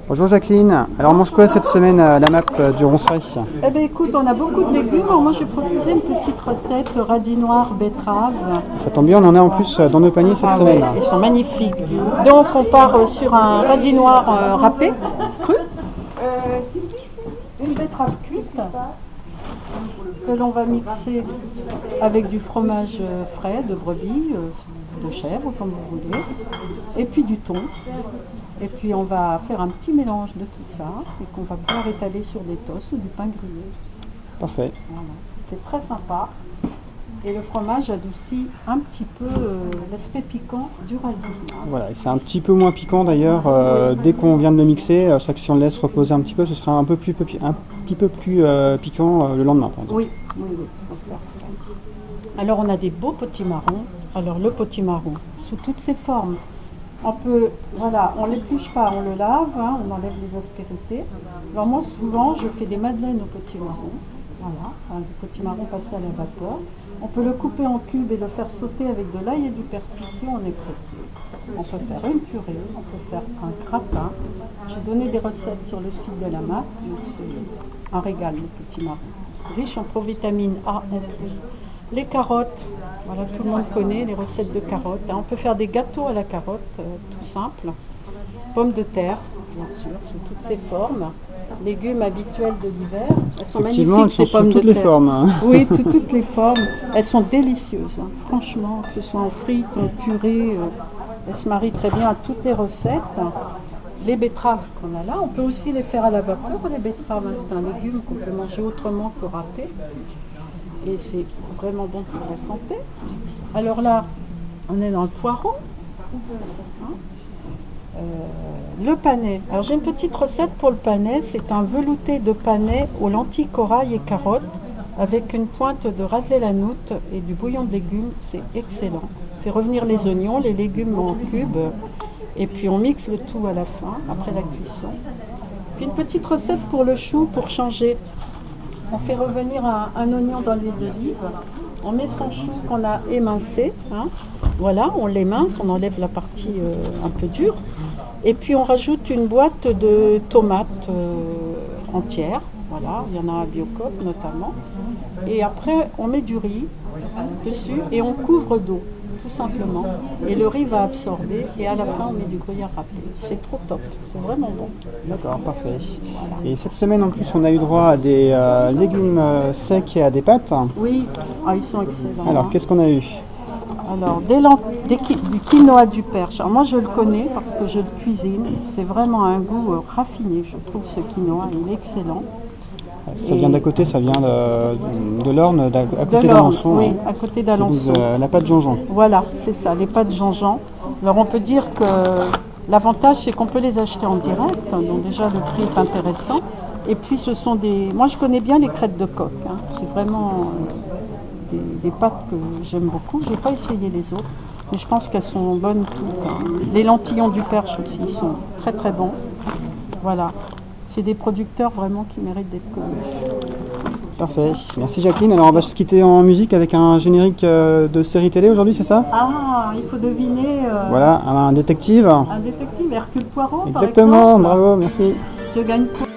Bonjour Jacqueline, alors on mange quoi cette semaine à la map du Ronceret? Eh bien écoute, on a beaucoup de légumes. Alors, moi je vais proposer une petite recette radis noir betterave. Ça tombe bien, on en a en plus dans nos paniers cette semaine. Ouais, ils sont magnifiques. Donc on part sur un radis noir râpé, cru. Une betterave cuite que l'on va mixer avec du fromage frais de brebis, de chèvre comme vous voulez, et puis du thon. Et puis on va faire un petit mélange de tout ça et qu'on va pouvoir étaler sur des toasts ou du pain grillé. Parfait. Voilà. C'est très sympa. Et le fromage adoucit un petit peu l'aspect piquant du radis. Voilà, et c'est un petit peu moins piquant d'ailleurs dès qu'on vient de le mixer. C'est vrai que si on le laisse reposer un petit peu, ce sera un petit peu plus piquant le lendemain. Oui, faut le faire frais. Alors on a des beaux potimarrons. Alors le potimarron, sous toutes ses formes. On peut, voilà, on ne l'épluche pas, on le lave, hein, on enlève les aspérités. Alors moi souvent je fais des madeleines au potimarron. Voilà, le potimarron passé à la vapeur. On peut le couper en cubes et le faire sauter avec de l'ail et du persil si on est pressé. On peut faire une purée, on peut faire un gratin. J'ai donné des recettes sur le site de la MAP, donc c'est un régal le potimarron. Riche en provitamine A en plus. Les carottes, voilà, tout le monde connaît les recettes de carottes. On peut faire des gâteaux à la carotte, tout simple. Pommes de terre, bien sûr, sous toutes ses formes. Légumes habituels de l'hiver. Elles sont magnifiques, ces pommes de terre. Toutes les formes. Hein. Oui, toutes les formes. Elles sont délicieuses, hein. Franchement, que ce soit en frites, en purée, elles se marient très bien à toutes les recettes. Les betteraves qu'on a là, on peut aussi les faire à la vapeur. Les betteraves, hein, c'est un légume qu'on peut manger autrement que râpé. Et c'est vraiment bon pour la santé. Alors là, on est dans le poireau. Le panais. Alors j'ai une petite recette pour le panais. C'est un velouté de panais aux lentilles, corail et carottes avec une pointe de rasé la noute et du bouillon de légumes. C'est excellent. On fait revenir les oignons, les légumes en cubes et puis on mixe le tout à la fin, après la cuisson. Puis une petite recette pour le chou pour changer. On fait revenir un oignon dans l'huile d'olive. On met son chou qu'on a émincé. Hein. Voilà, on l'émince, on enlève la partie un peu dure. Et puis on rajoute une boîte de tomates entières. Voilà, il y en a à Biocoop notamment. Et après, on met du riz dessus et on couvre d'eau, tout simplement. Et le riz va absorber et à la fin, on met du gruyère râpé. C'est trop top, c'est vraiment bon. D'accord, parfait. Voilà. Et cette semaine en plus, on a eu droit à des légumes secs et à des pâtes. Oui, ils sont excellents. Alors, qu'est-ce qu'on a eu? Alors, du quinoa du Perche. Alors, moi, je le connais parce que je le cuisine. C'est vraiment un goût raffiné, je trouve, ce quinoa. Il est excellent. Ça vient d'à côté, ça vient de l'Orne, à côté d'Alençon. Oui, à côté d'Alençon. La pâte Jean-Jean. Voilà, c'est ça, les pâtes Jean-Jean. Alors, on peut dire que l'avantage, c'est qu'on peut les acheter en direct. Donc, déjà, le prix est intéressant. Et puis, ce sont des... Moi, je connais bien les crêtes de coq. Hein. C'est vraiment... Des pâtes que j'aime beaucoup. Je n'ai pas essayé les autres, mais je pense qu'elles sont bonnes toutes. Hein. Les lentillons du Perche aussi sont très très bons. Voilà, c'est des producteurs vraiment qui méritent d'être connus. Parfait, merci Jacqueline. Alors on va se quitter en musique avec un générique de série télé aujourd'hui, c'est ça? Ah, il faut deviner. Voilà, un détective. Un détective, Hercule Poirot. Exactement, bravo, merci. Je gagne pour...